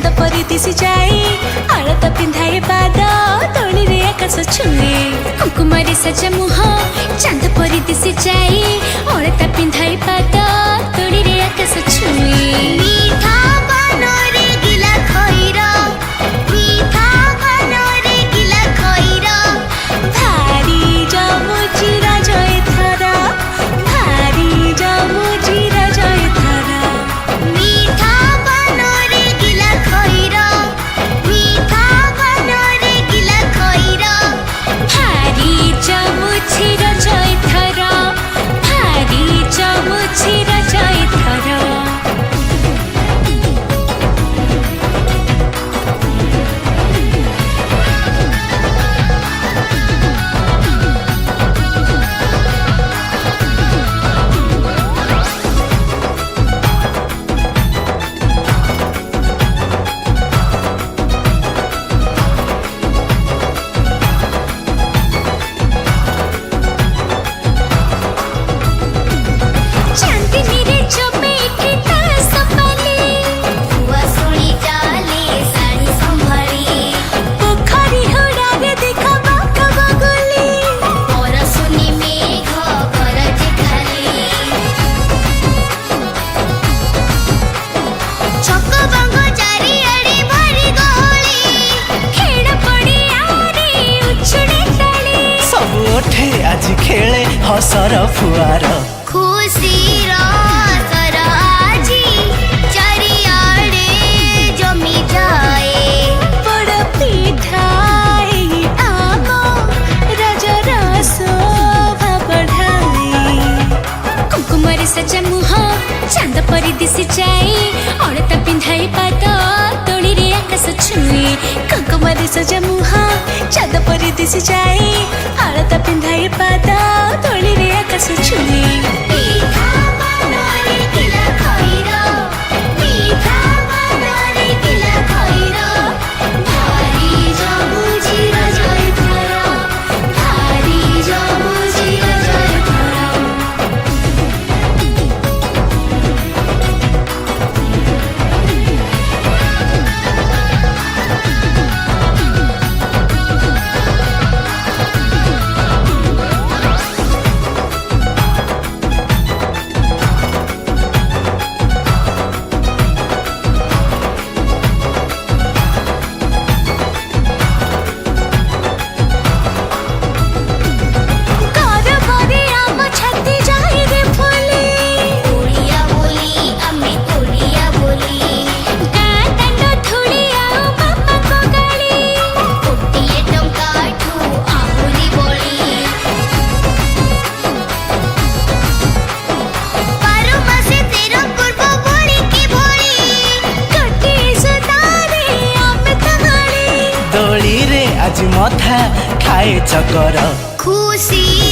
चांद परी दिशि जाए आलता पिंधाए पाद तोली रे आकाश छुए कुकुमारी सजा मुह चांद परी दिशि जाए आलता पिंधाए पाद तोली रे आकाश छुए मीठा बनरे गिला खइरा मीठा बनरे गिला खइरा भारी जमुची राजय थारा भारी जमुची राजय थारा मीठा बनरे गिला खइरा मीठा बनरे गिला खइरा भारी जमुची राजय थारा भारी जमुची राजय थारा आज खेले हसर फुआर खुशी रसर आजी चारिआडे जमी जाए बड़ पिठाई आम रजर शोभा बढ़ाए कुकुमारी सजा मुह चांद परी दिशि जाए अलता पिंधाई पाद तोली रे आकाश छुए कुकुमारी सजा मुह चांद परी दिशि जाए आलता पिंधाई पाद तोली रे आकाश छुए मीठा बनरे गिला खइरा मीठा बनरे गिला खइरा भारी जमुची राजय थारा भारी जमुची राजय थारा आज मथा खाए चकर खुशी